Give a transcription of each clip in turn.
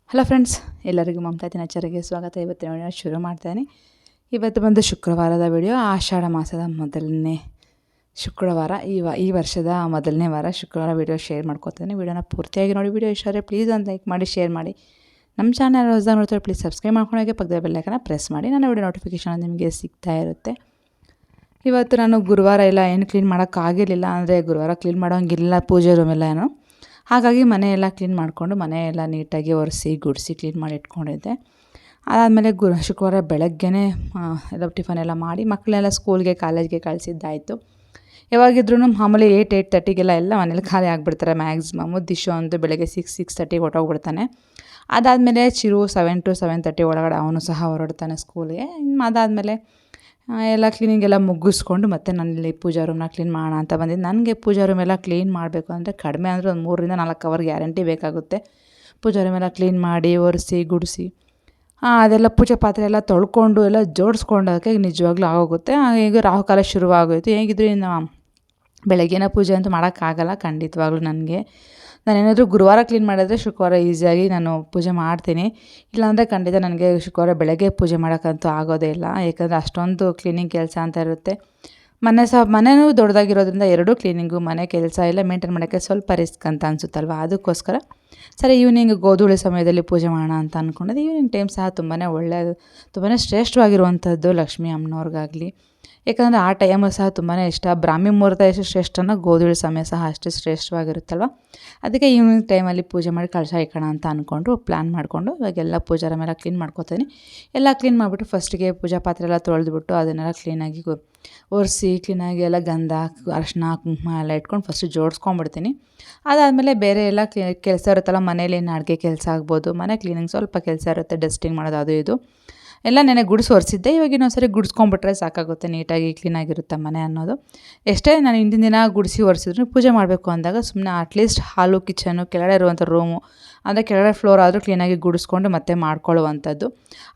Hello friends, ಎಲ್ಲರಿಗೂ ಮಮತಾ ದಿನಚರಿಗೆ ಸ್ವಾಗತ. ಇವತ್ತಿನ ವಿಡಿಯೋ ಶುರು ಮಾಡ್ತಾಯಿದ್ದೀನಿ. ಇವತ್ತು ಬಂದು ಶುಕ್ರವಾರದ ವಿಡಿಯೋ. ಆಷಾಢ ಮಾಸದ ಮೊದಲನೇ ಶುಕ್ರವಾರ, ಈ ವರ್ಷದ ಮೊದಲನೇ ವಾರ ಶುಕ್ರವಾರ ವಿಡಿಯೋ ಶೇರ್ ಮಾಡ್ಕೊತೀನಿ. ವಿಡಿಯೋನ ಪೂರ್ತಿಯಾಗಿ ನೋಡಿ. ವಿಡಿಯೋ ಇಷ್ಟ ಆದರೆ ಪ್ಲೀಸ್ ಒಂದು ಲೈಕ್ ಮಾಡಿ, ಶೇರ್ ಮಾಡಿ. ನಮ್ಮ ಚಾನಲ್ ಹೊಸದಾಗಿ ನೋಡ್ತಾರೆ ಪ್ಲೀಸ್ ಸಬ್ಸ್ಕ್ರೈಬ್ ಮಾಡ್ಕೊಂಡಾಗೆ ಪಕ್ಕದ ಬೆಲ್ಲೈಕನ್ನ ಪ್ರೆಸ್ ಮಾಡಿ. ನನ್ನ ವಿಡಿಯೋ ನೋಟಿಫಿಕೇಷನ್ ನಿಮಗೆ ಸಿಗ್ತಾ ಇರುತ್ತೆ. ಇವತ್ತು ನಾನು ಗುರುವಾರ ಎಲ್ಲ ಏನು ಕ್ಲೀನ್ ಮಾಡೋಕ್ಕಾಗಿರಲಿಲ್ಲ, ಅಂದರೆ ಗುರುವಾರ ಕ್ಲೀನ್ ಮಾಡೋಂಗಿಲ್ಲ ಪೂಜೆ ರೂಮ್ ಎಲ್ಲ ಏನು. ಹಾಗಾಗಿ ಮನೆಯೆಲ್ಲ ಕ್ಲೀನ್ ಮಾಡಿಕೊಂಡು ಮನೆಯೆಲ್ಲ ನೀಟಾಗಿ ಒರೆಸಿ ಗುಡಿಸಿ ಕ್ಲೀನ್ ಮಾಡಿ ಇಟ್ಕೊಂಡಿದ್ದೆ. ಅದಾದಮೇಲೆ ಶುಕ್ರವಾರ ಬೆಳಗ್ಗೆನೇ ಎಲ್ಲ ಟಿಫನ್ ಎಲ್ಲ ಮಾಡಿ ಮಕ್ಕಳೆಲ್ಲ ಸ್ಕೂಲ್ಗೆ ಕಾಲೇಜ್ಗೆ ಕಳಿಸಿದ್ದಾಯಿತು. ಯಾವಾಗಿದ್ರೂ ಮಾಮೂಲಿ 8:30 ಎಲ್ಲ ಮನೇಲಿ ಖಾಲಿ ಆಗಿಬಿಡ್ತಾರೆ ಮ್ಯಾಕ್ಸಿಮಮ್ಮು. ದಿಶು ಅಂತೂ ಬೆಳಗ್ಗೆ 6:30 ಹೊರಟೋಗ್ಬಿಡ್ತಾನೆ. ಅದಾದಮೇಲೆ ಚಿರು 7 to 7:30 ಒಳಗಡೆ ಅವನು ಸಹ ಹೊರಡ್ತಾನೆ ಸ್ಕೂಲ್ಗೆ. ಅದಾದಮೇಲೆ ಎಲ್ಲ ಕ್ಲೀನಿಂಗೆಲ್ಲ ಮುಗಿಸ್ಕೊಂಡು ಮತ್ತೆ ನಾನಿಲ್ಲಿ ಪೂಜಾ ರೂಮ್ನ ಕ್ಲೀನ್ ಮಾಡೋಣ ಅಂತ ಬಂದಿದ್ದು. ನನಗೆ ಪೂಜಾ ರೂಮ್ ಎಲ್ಲ ಕ್ಲೀನ್ ಮಾಡಬೇಕು ಅಂದರೆ ಕಡಿಮೆ ಅಂದರೆ ಒಂದು 3 to 4 ಅವರ್ ಗ್ಯಾರಂಟಿ ಬೇಕಾಗುತ್ತೆ. ಪೂಜಾ ರೂಮ್ ಎಲ್ಲ ಕ್ಲೀನ್ ಮಾಡಿ ಒರೆಸಿ ಗುಡಿಸಿ ಅದೆಲ್ಲ ಪೂಜೆ ಪಾತ್ರೆ ಎಲ್ಲ ತೊಳ್ಕೊಂಡು ಎಲ್ಲ ಜೋಡಿಸ್ಕೊಂಡೋಕ್ಕೆ ನಿಜವಾಗ್ಲೂ ಆಗೋಗುತ್ತೆ. ಈಗ ರಾಹುಕಾಲ ಶುರುವಾಗೋಯಿತು. ಹೇಗಿದ್ರು ಇನ್ನು ಬೆಳಗ್ಗಿನ ಪೂಜೆ ಅಂತೂ ಮಾಡೋಕ್ಕಾಗಲ್ಲ ಖಂಡಿತವಾಗ್ಲೂ ನನಗೆ. ನಾನೇನಾದರೂ ಗುರುವಾರ ಕ್ಲೀನ್ ಮಾಡಿದ್ರೆ ಶುಕ್ರವಾರ ಈಸಿಯಾಗಿ ನಾನು ಪೂಜೆ ಮಾಡ್ತೀನಿ. ಇಲ್ಲಾಂದರೆ ಖಂಡಿತ ನನಗೆ ಶುಕ್ರವಾರ ಬೆಳಗ್ಗೆ ಪೂಜೆ ಮಾಡೋಕ್ಕಂತೂ ಆಗೋದೇ ಇಲ್ಲ. ಏಕೆಂದರೆ ಅಷ್ಟೊಂದು ಕ್ಲೀನಿಂಗ್ ಕೆಲಸ ಅಂತ ಇರುತ್ತೆ. ಮನೆಯೂ ದೊಡ್ಡದಾಗಿರೋದ್ರಿಂದ ಎರಡೂ ಕ್ಲೀನಿಂಗು ಮನೆ ಕೆಲಸ ಎಲ್ಲ ಮೇಂಟೈನ್ ಮಾಡೋಕ್ಕೆ ಸ್ವಲ್ಪ ರಿಸ್ಕ್ ಅಂತ ಅನಿಸುತ್ತಲ್ವ. ಅದಕ್ಕೋಸ್ಕರ ಸರಿ ಈವ್ನಿಂಗ್ ಗೋಧೂಳಿ ಸಮಯದಲ್ಲಿ ಪೂಜೆ ಮಾಡೋಣ ಅಂತ ಅಂದ್ಕೊಂಡಿದ್ದೆ. ಈವ್ನಿಂಗ್ ಟೈಮ್ ಸಹ ತುಂಬಾ ಒಳ್ಳೆಯದು, ತುಂಬಾ ಶ್ರೇಷ್ಠವಾಗಿರುವಂಥದ್ದು ಲಕ್ಷ್ಮೀ ಅಮ್ಮನವ್ರಿಗಾಗಲಿ. ಯಾಕಂದರೆ ಆ ಟೈಮು ಸಹ ತುಂಬಾ ಇಷ್ಟ. ಬ್ರಾಹ್ಮಿ ಮುಹೂರ್ತ ಎಷ್ಟು ಶ್ರೇಷ್ಠನೋ ಗೋಧೂಳಿ ಸಮಯ ಸಹ ಅಷ್ಟು ಶ್ರೇಷ್ಠವಾಗಿರುತ್ತಲ್ವ. ಅದಕ್ಕೆ ಈವ್ನಿಂಗ್ ಟೈಮಲ್ಲಿ ಪೂಜೆ ಮಾಡಿ ಕಳಶ ಇಕ್ಕೋಣ ಅಂತ ಅಂದ್ಕೊಂಡು ಪ್ಲ್ಯಾನ್ ಮಾಡಿಕೊಂಡು ಇವಾಗೆಲ್ಲ ಪೂಜಾ ರೂಮೆಲ್ಲ ಕ್ಲೀನ್ ಮಾಡ್ಕೊತೀನಿ. ಎಲ್ಲ ಕ್ಲೀನ್ ಮಾಡಿಬಿಟ್ಟು ಫಸ್ಟಿಗೆ ಪೂಜಾ ಪಾತ್ರೆ ಎಲ್ಲ ತೊಳೆದ್ಬಿಟ್ಟು ಅದನ್ನೆಲ್ಲ ಕ್ಲೀನಾಗಿ ಒರೆಸಿ ಕ್ಲೀನಾಗಿ ಎಲ್ಲ ಗಂಧ ಅರಿಶಿನ ಕುಂಕುಮ ಎಲ್ಲ ಇಟ್ಕೊಂಡು ಫಸ್ಟು ಜೋಡಿಸ್ಕೊಂಡ್ಬಿಡ್ತೀನಿ. ಅದಾದಮೇಲೆ ಬೇರೆ ಎಲ್ಲ ಕೆಲಸ ಇರುತ್ತಲ್ಲ, ಮನೇಲಿ ಏನು ಅಡುಗೆ ಕೆಲಸ ಆಗ್ಬೋದು, ಮನೆ ಕ್ಲೀನಿಂಗ್ ಸ್ವಲ್ಪ ಕೆಲಸ ಇರುತ್ತೆ, ಡಸ್ಟಿಂಗ್ ಮಾಡೋದು ಅದು ಇದು ಎಲ್ಲ ನೆನೆ ಗುಡಿಸಿ ಒರೆಸಿದ್ದೆ. ಇವಾಗ ಇನ್ನೊಂದ್ಸರಿ ಗುಡಿಸ್ಕೊಂಡ್ಬಿಟ್ರೆ ಸಾಕಾಗುತ್ತೆ, ನೀಟಾಗಿ ಕ್ಲೀನಾಗಿರುತ್ತೆ ಮನೆ ಅನ್ನೋದು. ಎಷ್ಟೇ ನಾನು ಹಿಂದಿನ ದಿನ ಗುಡಿಸಿ ಒರೆಸಿದ್ರು ಪೂಜೆ ಮಾಡಬೇಕು ಅಂದಾಗ ಸುಮ್ಮನೆ ಅಟ್ಲೀಸ್ಟ್ ಹಾಲು ಕಿಚನು ಕೆಳಗಡೆ ಇರುವಂಥ ರೂಮು ಅಂದರೆ ಕೆಳಗಡೆ ಫ್ಲೋರ್ ಆದರೂ ಕ್ಲೀನಾಗಿ ಗುಡಿಸ್ಕೊಂಡು ಮತ್ತೆ ಮಾಡ್ಕೊಳ್ಳುವಂಥದ್ದು.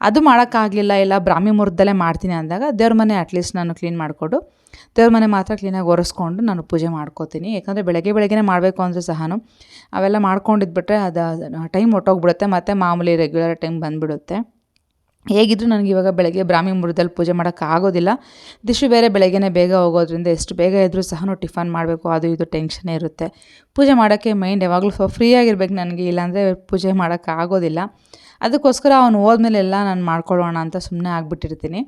ಅದು ಮಾಡೋಕ್ಕಾಗಲಿಲ್ಲ, ಇಲ್ಲ ಬ್ರಾಹ್ಮಿ ಮುಹೂರ್ತದಲ್ಲೇ ಮಾಡ್ತೀನಿ ಅಂದಾಗ ದೇವ್ರ ಮನೆ ಅಟ್ಲೀಸ್ಟ್ ನಾನು ಕ್ಲೀನ್ ಮಾಡಿಕೊಂಡು ದೇವ್ರ ಮನೆ ಮಾತ್ರ ಕ್ಲೀನಾಗಿ ಒರೆಸ್ಕೊಂಡು ನಾನು ಪೂಜೆ ಮಾಡ್ಕೋತೀನಿ. ಯಾಕಂದರೆ ಬೆಳಗ್ಗೆನೇ ಮಾಡಬೇಕು ಅಂದರೂ ಸಹ ಅವೆಲ್ಲ ಮಾಡ್ಕೊಂಡಿದ್ಬಿಟ್ರೆ ಅದು ಟೈಮ್ ಹೊಟ್ಟೋಗ್ಬಿಡುತ್ತೆ, ಮತ್ತು ಮಾಮೂಲಿ ರೆಗ್ಯುಲರ್ ಟೈಮ್ ಬಂದುಬಿಡುತ್ತೆ. ಹೇಗಿದ್ದರೂ ನನಗೆ ಇವಾಗ ಬೆಳಗ್ಗೆ ಬ್ರಾಹ್ಮಿ ಮುಹೂರ್ತದಲ್ಲಿ ಪೂಜೆ ಮಾಡೋಕ್ಕಾಗೋದಿಲ್ಲ. ದಿಶು ಬೇರೆ ಬೆಳಗ್ಗೆನೇ ಬೇಗ ಹೋಗೋದ್ರಿಂದ ಎಷ್ಟು ಬೇಗ ಇದ್ದರೂ ಸಹ ಟಿಫನ್ ಮಾಡಬೇಕು, ಅದು ಇದು ಟೆನ್ಷನ್ನೇ ಇರುತ್ತೆ. ಪೂಜೆ ಮಾಡೋಕ್ಕೆ ಮೈಂಡ್ ಯಾವಾಗಲೂ ಫ್ರೀಯಾಗಿರ್ಬೇಕು ನನಗೆ, ಇಲ್ಲಾಂದರೆ ಪೂಜೆ ಮಾಡೋಕ್ಕಾಗೋದಿಲ್ಲ. ಅದಕ್ಕೋಸ್ಕರ ಅವನು ಹೋದ್ಮೇಲೆಲ್ಲ ನಾನು ಮಾಡ್ಕೊಳ್ಳೋಣ ಅಂತ ಸುಮ್ಮನೆ ಆಗಿಬಿಟ್ಟಿರ್ತೀನಿ.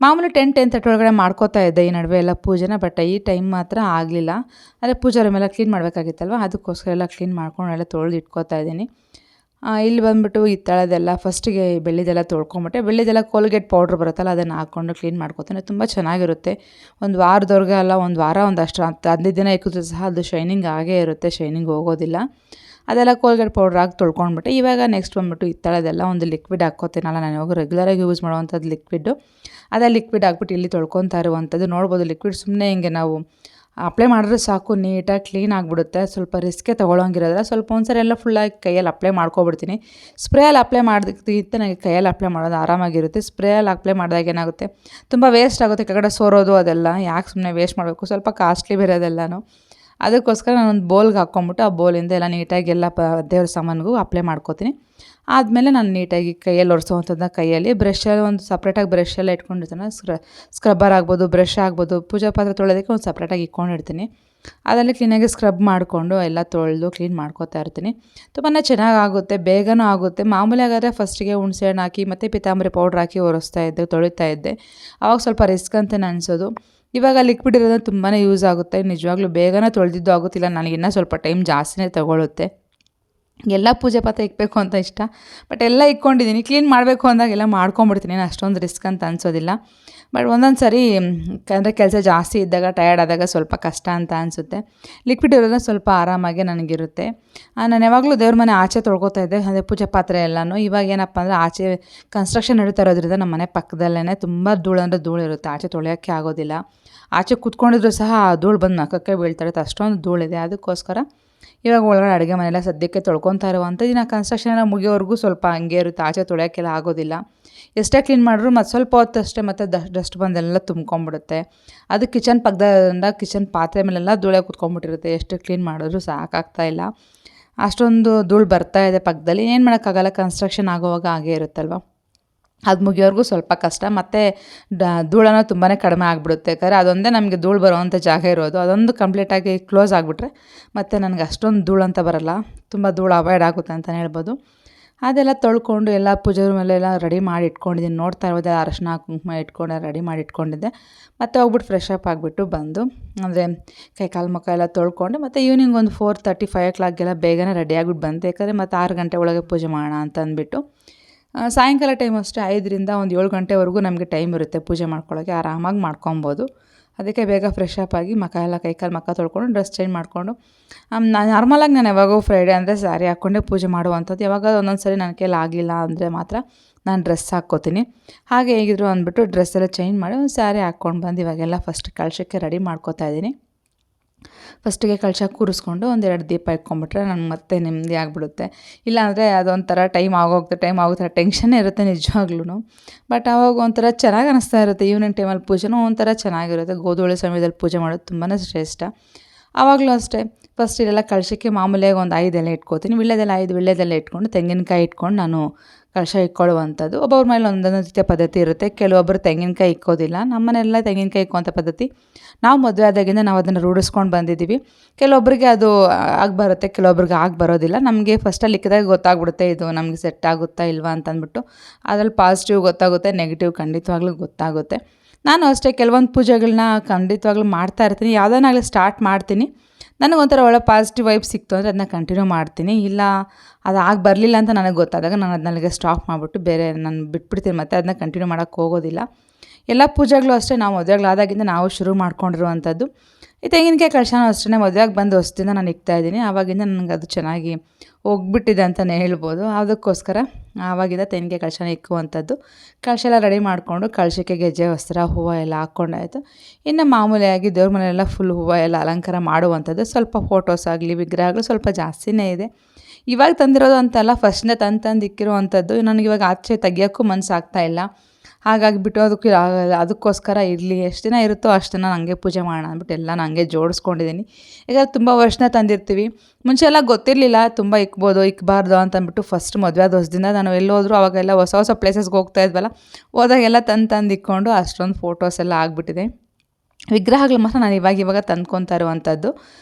ಮಾಮೂಲಿ 10-10:30 ಒಳಗಡೆ ಮಾಡ್ಕೋತಾ ಇದ್ದೆ ಈ ನಡುವೆ ಎಲ್ಲ ಪೂಜೆನ. ಬಟ್ ಈ ಟೈಮ್ ಮಾತ್ರ ಆಗಲಿಲ್ಲ. ಅದೇ ಪೂಜಾ ರೂಮೆಲ್ಲ ಕ್ಲೀನ್ ಮಾಡಬೇಕಾಗಿತ್ತಲ್ವ, ಅದಕ್ಕೋಸ್ಕರ ಎಲ್ಲ ಕ್ಲೀನ್ ಮಾಡ್ಕೊಂಡು ಎಲ್ಲ ತೊಳೆದು ಇಟ್ಕೋತಾ ಇದ್ದೀನಿ. ಇಲ್ಲಿ ಬಂದುಬಿಟ್ಟು ಹಿತ್ತಳದೆಲ್ಲ ಫಸ್ಟಿಗೆ ಬೆಳ್ಳಿದೆಲ್ಲ ತೊಳ್ಕೊಂಬಿಟ್ಟೆ. ಬೆಳ್ಳಿದೆಲ್ಲ ಕೋಲ್ಗೇಟ್ ಪೌಡ್ರ್ ಬರುತ್ತಲ್ಲ, ಅದನ್ನು ಹಾಕ್ಕೊಂಡು ಕ್ಲೀನ್ ಮಾಡ್ಕೊತೀನಿ. ತುಂಬ ಚೆನ್ನಾಗಿರುತ್ತೆ. ಒಂದು ವಾರದವರೆಗೆ ಅಲ್ಲ, ಒಂದು ವಾರ ಒಂದಷ್ಟು 15 ದಿನ ಇಕ್ಕಿದ್ರು ಸಹ ಅದು ಶೈನಿಂಗ್ ಆಗೇ ಇರುತ್ತೆ, ಶೈನಿಂಗ್ ಹೋಗೋದಿಲ್ಲ. ಅದೆಲ್ಲ ಕೋಲ್ಗೇಟ್ ಪೌಡ್ರ್ ಹಾಕಿ ತೊಳ್ಕೊಂಡ್ಬಿಟ್ಟೆ. ಇವಾಗ ನೆಕ್ಸ್ಟ್ ಬಂದುಬಿಟ್ಟು ಹಿತ್ತಳದೆಲ್ಲ ಒಂದು ಲಿಕ್ವಿಡ್ ಹಾಕ್ಕೋತೀನಲ್ಲ, ನಾನು ಇವಾಗ ರೆಗ್ಯುಲರಾಗಿ ಯೂಸ್ ಮಾಡುವಂಥದ್ದು ಲಿಕ್ವಿಡ್ಡು. ಅದೇ ಲಿಕ್ವಿಡ್ ಹಾಕ್ಬಿಟ್ಟು ಇಲ್ಲಿ ತೊಳ್ಕೊತಾ ಇರುವಂಥದ್ದು. ನೋಡ್ಬೋದು ಲಿಕ್ವಿಡ್ ಸುಮ್ಮನೆ ಹಿಂಗೆ ನಾವು ಅಪ್ಲೈ ಮಾಡಿದ್ರೆ ಸಾಕು, ನೀಟಾಗಿ ಕ್ಲೀನ್ ಆಗಿಬಿಡುತ್ತೆ. ಸ್ವಲ್ಪ ರಿಸ್ಕೇ ತೊಗೊಳೋಂಗಿರೋದಿಲ್ಲ. ಸ್ವಲ್ಪ ಒಂದ್ಸರಿ ಎಲ್ಲ ಫುಲ್ಲಾಗಿ ಕೈಯಲ್ಲಿ ಅಪ್ಲೈ ಮಾಡ್ಕೊಬಿಡ್ತೀನಿ. ಸ್ಪ್ರೇಯಲ್ಲಿ ಅಪ್ಲೈ ಮಾಡೋದಕ್ಕಿಂತ ನನಗೆ ಕೈಯಲ್ಲಿ ಅಪ್ಲೈ ಮಾಡೋದು ಆರಾಮಾಗಿರುತ್ತೆ. ಸ್ಪ್ರೇಯಲ್ಲಿ ಅಪ್ಲೈ ಮಾಡಿದಾಗ ಏನಾಗುತ್ತೆ, ತುಂಬ ವೇಸ್ಟ್ ಆಗುತ್ತೆ, ಕೆಳಗಡೆ ಸೋರೋದು ಅದೆಲ್ಲ ಯಾಕೆ ಸುಮ್ಮನೆ ವೇಸ್ಟ್ ಮಾಡಬೇಕು, ಸ್ವಲ್ಪ ಕಾಸ್ಟ್ಲಿ ಬೇರೆ ಅದೆಲ್ಲನೂ. ಅದಕ್ಕೋಸ್ಕರ ನಾನೊಂದು ಬೌಲ್ಗೆ ಹಾಕ್ಕೊಂಬಿಟ್ಟು ಆ ಬೌಲಿಂದ ಎಲ್ಲ ನೀಟಾಗಿ ಎಲ್ಲ ದೇವ್ರ ಸಾಮಾನಿಗೂ ಅಪ್ಲೈ ಮಾಡ್ಕೋತೀನಿ. ಆದಮೇಲೆ ನಾನು ನೀಟಾಗಿ ಕೈಯಲ್ಲಿ ಒರೆಸೋವಂಥದ್ದನ್ನ ಕೈಯಲ್ಲಿ ಬ್ರಷಲ್ಲಿ ಒಂದು ಸಪ್ರೇಟಾಗಿ ಬ್ರಷೆಲ್ಲ ಇಟ್ಕೊಂಡಿರ್ತೀನಿ. ಸ್ಕ್ರಬ್ಬರ್ ಆಗ್ಬೋದು, ಬ್ರಷ್ ಆಗ್ಬೋದು, ಪೂಜಾ ಪಾತ್ರೆ ತೊಳೆಯೋದಕ್ಕೆ ಒಂದು ಸಪ್ರೇಟಾಗಿ ಇಟ್ಕೊಂಡಿರ್ತೀನಿ. ಅದರಲ್ಲಿ ಕ್ಲೀನಾಗಿ ಸ್ಕ್ರಬ್ ಮಾಡಿಕೊಂಡು ಎಲ್ಲ ತೊಳೆದು ಕ್ಲೀನ್ ಮಾಡ್ಕೋತಾ ಇರ್ತೀನಿ. ತುಂಬಾ ಚೆನ್ನಾಗಾಗುತ್ತೆ, ಬೇಗನೂ ಆಗುತ್ತೆ. ಮಾಮೂಲಿ ಆಗಾದರೆ ಫಸ್ಟಿಗೆ ಹುಣಸೆ ಹಣ್ಣು ಹಾಕಿ ಮತ್ತು ಪಿತಾಂಬರಿ ಪೌಡ್ರ್ ಹಾಕಿ ಒರೆಸ್ತಾ ಇದ್ದೆ, ತೊಳಿತಾ ಇದ್ದೆ. ಆವಾಗ ಸ್ವಲ್ಪ ರಿಸ್ಕ್ ಅಂತ ಅನಿಸೋದು. ಇವಾಗ ಲಿಕ್ವಿಡ್ ಇರೋದು ತುಂಬಾ ಯೂಸ್ ಆಗುತ್ತೆ. ನಿಜವಾಗ್ಲೂ ಬೇಗನೆ ತೊಳೆದಿದ್ದು ಆಗುತ್ತಿಲ್ಲ, ನನಗಿನ್ನೂ ಸ್ವಲ್ಪ ಟೈಮ್ ಜಾಸ್ತಿನೇ ತೊಗೊಳುತ್ತೆ. ಎಲ್ಲ ಪೂಜೆ ಪಾತ್ರೆ ಇಕ್ಬೇಕು ಅಂತ ಇಷ್ಟ, ಬಟ್ ಎಲ್ಲ ಇಕ್ಕೊಂಡಿದ್ದೀನಿ. ಕ್ಲೀನ್ ಮಾಡಬೇಕು ಅಂದಾಗ ಎಲ್ಲ ಮಾಡ್ಕೊಂಬಿಡ್ತೀನಿ, ಅಷ್ಟೊಂದು ರಿಸ್ಕ್ ಅಂತ ಅನಿಸೋದಿಲ್ಲ. ಬಟ್ ಒಂದೊಂದು ಸರಿ ಅಂದರೆ ಕೆಲಸ ಜಾಸ್ತಿ ಇದ್ದಾಗ, ಟಯರ್ಡ್ ಆದಾಗ ಸ್ವಲ್ಪ ಕಷ್ಟ ಅಂತ ಅನಿಸುತ್ತೆ. ಲಿಕ್ವಿಡ್ ಇರೋದ್ರೆ ಸ್ವಲ್ಪ ಆರಾಮಾಗೆ ನನಗಿರುತ್ತೆ. ನಾನು ಯಾವಾಗಲೂ ದೇವ್ರ ಮನೆ ಆಚೆ ತೊಳ್ಕೊತಾ ಇದ್ದೆ, ಅದೇ ಪೂಜೆ ಪಾತ್ರೆ ಎಲ್ಲನೂ. ಇವಾಗ ಏನಪ್ಪ ಅಂದರೆ ಆಚೆ ಕನ್ಸ್ಟ್ರಕ್ಷನ್ ನಡೀತಾ ಇರೋದ್ರಿಂದ ನಮ್ಮ ಮನೆ ಪಕ್ಕದಲ್ಲೇ ತುಂಬ ಧೂಳು ಅಂದರೆ ಧೂಳು ಇರುತ್ತೆ, ಆಚೆ ತೊಳೆಯೋಕ್ಕೆ ಆಗೋದಿಲ್ಲ. ಆಚೆ ಕೂತ್ಕೊಂಡಿದ್ರು ಸಹ ಆ ಧೂಳು ಬಂದು ನಖಕ್ಕೆ ಬೀಳ್ತಾ ಅಷ್ಟೊಂದು ಧೂಳಿದೆ. ಅದಕ್ಕೋಸ್ಕರ ಇವಾಗ ಒಳಗಡೆ ಅಡುಗೆ ಮನೆಯೆಲ್ಲ ಸದ್ಯಕ್ಕೆ ತೊಳ್ಕೊತಾ ಇರುವಂಥದ್ದು. ಇನ್ನು ಕನ್ಸ್ಟ್ರಕ್ಷನ್ ಎಲ್ಲ ಮುಗಿಯೋವರೆಗೂ ಸ್ವಲ್ಪ ಹಂಗೆ ಇರುತ್ತೆ, ಆಚೆ ತೊಳೆಯೋಕ್ಕೆಲ್ಲ ಆಗೋದಿಲ್ಲ. ಎಷ್ಟೇ ಕ್ಲೀನ್ ಮಾಡಿದ್ರು ಮತ್ತು ಸ್ವಲ್ಪ ಹೊತ್ತಷ್ಟೇ ಮತ್ತೆ ಡಸ್ಟ್ ಬಂದೆಲ್ಲ ತುಂಬ್ಕೊಂಡ್ಬಿಡುತ್ತೆ. ಅದು ಕಿಚನ್ ಪಕ್ಕದಿಂದ ಕಿಚನ್ ಪಾತ್ರೆ ಮೇಲೆಲ್ಲ ಧೂಳೆ ಕೂತ್ಕೊಂಡ್ಬಿಟ್ಟಿರುತ್ತೆ, ಎಷ್ಟು ಕ್ಲೀನ್ ಮಾಡಿದ್ರು ಸಾಕಾಗ್ತಾಯಿಲ್ಲ. ಅಷ್ಟೊಂದು ಧೂಳು ಬರ್ತಾ ಇದೆ ಪಕ್ಕದಲ್ಲಿ. ಏನು ಮಾಡೋಕ್ಕಾಗಲ್ಲ, ಕನ್ಸ್ಟ್ರಕ್ಷನ್ ಆಗೋವಾಗ ಹಾಗೇ ಇರುತ್ತಲ್ವ. ಅದು ಮುಗಿಯೋವರೆಗೂ ಸ್ವಲ್ಪ ಕಷ್ಟ. ಮತ್ತು ಧೂಳನ್ನು ತುಂಬಾ ಕಡಿಮೆ ಆಗಿಬಿಡುತ್ತೆ. ಯಾಕಂದರೆ ಅದೊಂದೇ ನಮಗೆ ಧೂಳು ಬರೋವಂಥ ಜಾಗ ಇರೋದು. ಅದೊಂದು ಕಂಪ್ಲೀಟಾಗಿ ಕ್ಲೋಸ್ ಆಗಿಬಿಟ್ರೆ ಮತ್ತು ನನಗೆ ಅಷ್ಟೊಂದು ಧೂಳು ಅಂತ ಬರೋಲ್ಲ. ತುಂಬ ಧೂಳು ಅವಾಯ್ಡ್ ಆಗುತ್ತೆ ಅಂತಲೇ ಹೇಳ್ಬೋದು. ಅದೆಲ್ಲ ತೊಳ್ಕೊಂಡು ಎಲ್ಲ ಪೂಜೆ ರೂಮಲ್ಲೆಲ್ಲ ರೆಡಿ ಮಾಡಿ ಇಟ್ಕೊಂಡಿದ್ದೀನಿ. ನೋಡ್ತಾ ಇರೋದೇ ಅರಶಿನ ಕುಂಕುಮ ಇಟ್ಕೊಂಡು ರೆಡಿ ಮಾಡಿ ಇಟ್ಕೊಂಡಿದ್ದೆ. ಮತ್ತು ಹೋಗ್ಬಿಟ್ಟು ಫ್ರೆಶ್ ಅಪ್ ಆಗಿಬಿಟ್ಟು ಬಂದು ಅಂದರೆ ಕೈ ಕಾಲು ಮುಖ ಎಲ್ಲ ತೊಳ್ಕೊಂಡು ಮತ್ತು ಈವ್ನಿಂಗ್ ಒಂದು 4:30, 5 o'clockಗೆಲ್ಲ ಬೇಗನೆ ರೆಡಿ ಆಗಿಬಿಟ್ಟು ಬಂದೆ. ಯಾಕಂದರೆ ಮತ್ತು 6 ಗಂಟೆ ಒಳಗೆ ಪೂಜೆ ಮಾಡೋಣ ಅಂತ ಅಂದ್ಬಿಟ್ಟು. ಸಾಯಂಕಾಲ ಟೈಮ್ ಅಷ್ಟೇ 5ರಿಂದ ಒಂದು 7 ಗಂಟೆವರೆಗೂ ನಮಗೆ ಟೈಮ್ ಇರುತ್ತೆ ಪೂಜೆ ಮಾಡ್ಕೊಳ್ಳೋಕ್ಕೆ. ಆರಾಮಾಗಿ ಮಾಡ್ಕೊಬೋದು. ಅದಕ್ಕೆ ಬೇಗ ಫ್ರೆಶ್ ಅಪ್ ಆಗಿ ಕೈ ಕಾಲು ಮುಖ ತೊಳ್ಕೊಂಡು ಡ್ರೆಸ್ ಚೇಂಜ್ ಮಾಡಿಕೊಂಡು ನಾರ್ಮಲಾಗಿ ನಾನು ಯಾವಾಗೋ ಫ್ರೈಡೇ ಅಂದರೆ ಸ್ಯಾರಿ ಹಾಕ್ಕೊಂಡೇ ಪೂಜೆ ಮಾಡುವಂಥದ್ದು. ಯಾವಾಗ ಒಂದೊಂದು ಸರಿ ನನ್ನ ಕೈಲಿ ಆಗಲಿಲ್ಲ ಅಂದರೆ ಮಾತ್ರ ನಾನು ಡ್ರೆಸ್ ಹಾಕ್ಕೋತೀನಿ. ಹಾಗೆ ಹೇಗಿದ್ರು ಅಂದ್ಬಿಟ್ಟು ಡ್ರೆಸ್ ಎಲ್ಲ ಚೇಂಜ್ ಮಾಡಿ ಒಂದು ಸ್ಯಾರಿ ಹಾಕ್ಕೊಂಡು ಬಂದು ಇವಾಗೆಲ್ಲ ಫಸ್ಟ್ ಕಳಶಕ್ಕೆ ರೆಡಿ ಮಾಡ್ಕೋತಾ ಇದ್ದೀನಿ. ಫಸ್ಟಿಗೆ ಕಳಶ ಕೂರಿಸ್ಕೊಂಡು 1-2 ದೀಪ ಇಟ್ಕೊಂಡ್ಬಿಟ್ರೆ ನನಗೆ ಮತ್ತೆ ನೆಮ್ಮದಿ ಆಗಿಬಿಡುತ್ತೆ. ಇಲ್ಲಾಂದರೆ ಅದೊಂಥರ ಟೈಮ್ ಆಗೋಗ್ತಾ ಟೆನ್ಷನ್ನೇ ಇರುತ್ತೆ ನಿಜವಾಗ್ಲೂ. ಬಟ್ ಆವಾಗ ಒಂಥರ ಚೆನ್ನಾಗಿ ಅನ್ನಿಸ್ತಾ ಇರುತ್ತೆ. ಈವ್ನಿಂಗ್ ಟೈಮಲ್ಲಿ ಪೂಜೆನೂ ಒಂಥರ ಚೆನ್ನಾಗಿರುತ್ತೆ. ಗೋಧೂಳಿ ಸಮಯದಲ್ಲಿ ಪೂಜೆ ಮಾಡೋದು ತುಂಬಾ ಶ್ರೇಷ್ಠ. ಆವಾಗಲೂ ಅಷ್ಟೇ ಫಸ್ಟ್ ಇಲ್ಲೆಲ್ಲ ಕಳಶಕ್ಕೆ ಮಾಮೂಲಿಯಾಗಿ ಒಂದು 5 ಎಲೆ ಇಟ್ಕೋತೀನಿ. ವೀಳ್ಯದೆಲೆ ಇಟ್ಕೊಂಡು ತೆಂಗಿನಕಾಯಿ ಇಟ್ಕೊಂಡು ನಾನು ಕಳಶ ಇಟ್ಕೊಳ್ಳುವಂಥದ್ದು. ಒಬ್ಬೊಬ್ಬರ ಮೇಲೆ ಒಂದೊಂದು ರೀತಿಯ ಪದ್ಧತಿ ಇರುತ್ತೆ. ಕೆಲವೊಬ್ಬರು ತೆಂಗಿನಕಾಯಿ ಇಕ್ಕೋದಿಲ್ಲ. ನಮ್ಮನೆಲ್ಲ ತೆಂಗಿನಕಾಯಿ ಇಕ್ಕುವಂಥ ಪದ್ಧತಿ. ನಾವು ಮದುವೆ ಆದಾಗಿಂದ ನಾವು ಅದನ್ನು ರೂಢಿಸ್ಕೊಂಡು ಬಂದಿದ್ದೀವಿ. ಕೆಲವೊಬ್ಬರಿಗೆ ಅದು ಬರುತ್ತೆ, ಕೆಲವೊಬ್ರಿಗೆ ಬರೋದಿಲ್ಲ. ನಮಗೆ ಫಸ್ಟಲ್ಲಿ ಇಕ್ಕಿದಾಗ ಗೊತ್ತಾಗ್ಬಿಡುತ್ತೆ ಇದು ನಮಗೆ ಸೆಟ್ ಆಗುತ್ತಾ ಇಲ್ವಾ ಅಂತಂದ್ಬಿಟ್ಟು. ಅದರಲ್ಲಿ ಪಾಸಿಟಿವ್ ಗೊತ್ತಾಗುತ್ತೆ, ನೆಗೆಟಿವ್ ಖಂಡಿತವಾಗ್ಲೂ ಗೊತ್ತಾಗುತ್ತೆ. ನಾನು ಅಷ್ಟೇ ಕೆಲವೊಂದು ಪೂಜೆಗಳನ್ನ ಖಂಡಿತವಾಗ್ಲೂ ಮಾಡ್ತಾ ಇರ್ತೀನಿ. ಯಾವುದನ್ನಾಗಲಿ ಸ್ಟಾರ್ಟ್ ಮಾಡ್ತೀನಿ, ನನಗೊಂಥರ ಒಳ್ಳೆ ಪಾಸಿಟಿವ್ ವೈಬ್ ಸಿಕ್ತು ಅಂದರೆ ಅದನ್ನ ಕಂಟಿನ್ಯೂ ಮಾಡ್ತೀನಿ. ಇಲ್ಲ ಅದು ಬರಲಿಲ್ಲ ಅಂತ ನನಗೆ ಗೊತ್ತಾದಾಗ ನಾನು ಅದನ್ನಲ್ಲಿಗೆ ಸ್ಟಾಪ್ ಮಾಡಿಬಿಟ್ಟು ನಾನು ಬಿಟ್ಬಿಡ್ತೀನಿ. ಮತ್ತು ಅದನ್ನ ಕಂಟಿನ್ಯೂ ಮಾಡೋಕ್ಕೆ ಹೋಗೋದಿಲ್ಲ. ಎಲ್ಲ ಪೂಜೆಗಳು ಅಷ್ಟೇ ನಾವು ಮದುವೆಗಳಾದಾಗಿಂದ ನಾವು ಶುರು ಮಾಡ್ಕೊಂಡಿರುವಂಥದ್ದು. ಈ ತೆಂಗಿನಕಾಯಿ ಕಳಶನೂ ಅಷ್ಟೇ ಮದುವೆಗೆ ಬಂದು ಹೊಸದಿಂದ ನಾನು ಇಕ್ತಾಯಿದ್ದೀನಿ. ಆವಾಗಿಂದ ನನಗೆ ಅದು ಚೆನ್ನಾಗಿ ಹೋಗ್ಬಿಟ್ಟಿದೆ ಅಂತಲೇ ಹೇಳ್ಬೋದು. ಅದಕ್ಕೋಸ್ಕರ ಆವಾಗಿಂದ ತೆಂಗಿನಕಾಯಿ ಕಳಶನ ಇಕ್ಕುವಂಥದ್ದು. ಕಳಶ ಎಲ್ಲ ರೆಡಿ ಮಾಡಿಕೊಂಡು ಕಳಶಕ್ಕೆ ಗೆಜ್ಜೆ ವಸ್ತ್ರ ಹೂವು ಎಲ್ಲ ಹಾಕ್ಕೊಂಡಾಯಿತು. ಇನ್ನು ಮಾಮೂಲಿಯಾಗಿ ದೇವ್ರ ಮನೆಯೆಲ್ಲ ಫುಲ್ ಹೂವು ಎಲ್ಲ ಅಲಂಕಾರ ಮಾಡುವಂಥದ್ದು. ಸ್ವಲ್ಪ ಫೋಟೋಸ್ ಆಗಲಿ ವಿಗ್ರಹಗಳು ಸ್ವಲ್ಪ ಜಾಸ್ತಿನೇ ಇದೆ. ಇವಾಗ ತಂದಿರೋದು ಅಂತಲ್ಲ, ಫಸ್ಟ್ನೇ ತಂದು ಇಕ್ಕಿರುವಂಥದ್ದು. ನನಗಿವಾಗ ಆಚೆ ತೆಗಿಯೋಕ್ಕೂ ಮನಸ್ಸಾಗ್ತಾ ಇಲ್ಲ. ಹಾಗಾಗಿ ಬಿಟ್ಟು ಅದಕ್ಕೋಸ್ಕರ ಇರಲಿ, ಎಷ್ಟು ದಿನ ಇರುತ್ತೋ ಅಷ್ಟು ದಿನ ನನಗೆ ಪೂಜೆ ಮಾಡೋಣ ಅಂದ್ಬಿಟ್ಟು ಎಲ್ಲ ನನಗೆ ಜೋಡಿಸ್ಕೊಂಡಿದ್ದೀನಿ. ಈಗ ತುಂಬ ವರ್ಷನ ತಂದಿರ್ತೀವಿ. ಮುಂಚೆ ಎಲ್ಲ ಗೊತ್ತಿರಲಿಲ್ಲ ತುಂಬ ಇಕ್ಬಾರ್ದು ಅಂತಂದ್ಬಿಟ್ಟು. ಫಸ್ಟ್ ಮದುವೆ ಆದ ಹೊಸದಿಂದ ನಾನು ಎಲ್ಲೋದ್ರೂ ಅವಾಗೆಲ್ಲ ಹೊಸ ಪ್ಲೇಸಸ್ಗೆ ಹೋಗ್ತಾ ಇದ್ವಲ್ಲ, ಹೋದಾಗೆಲ್ಲ ತಂದು ಇಕ್ಕೊಂಡು ಅಷ್ಟೊಂದು ಫೋಟೋಸ್ ಎಲ್ಲ ಆಗಿಬಿಟ್ಟಿದೆ. ವಿಗ್ರಹಗಳು ಮಾತ್ರ ನಾನು ಇವಾಗ ತಂದ್ಕೊತಾ ಇರುವಂಥದ್ದು.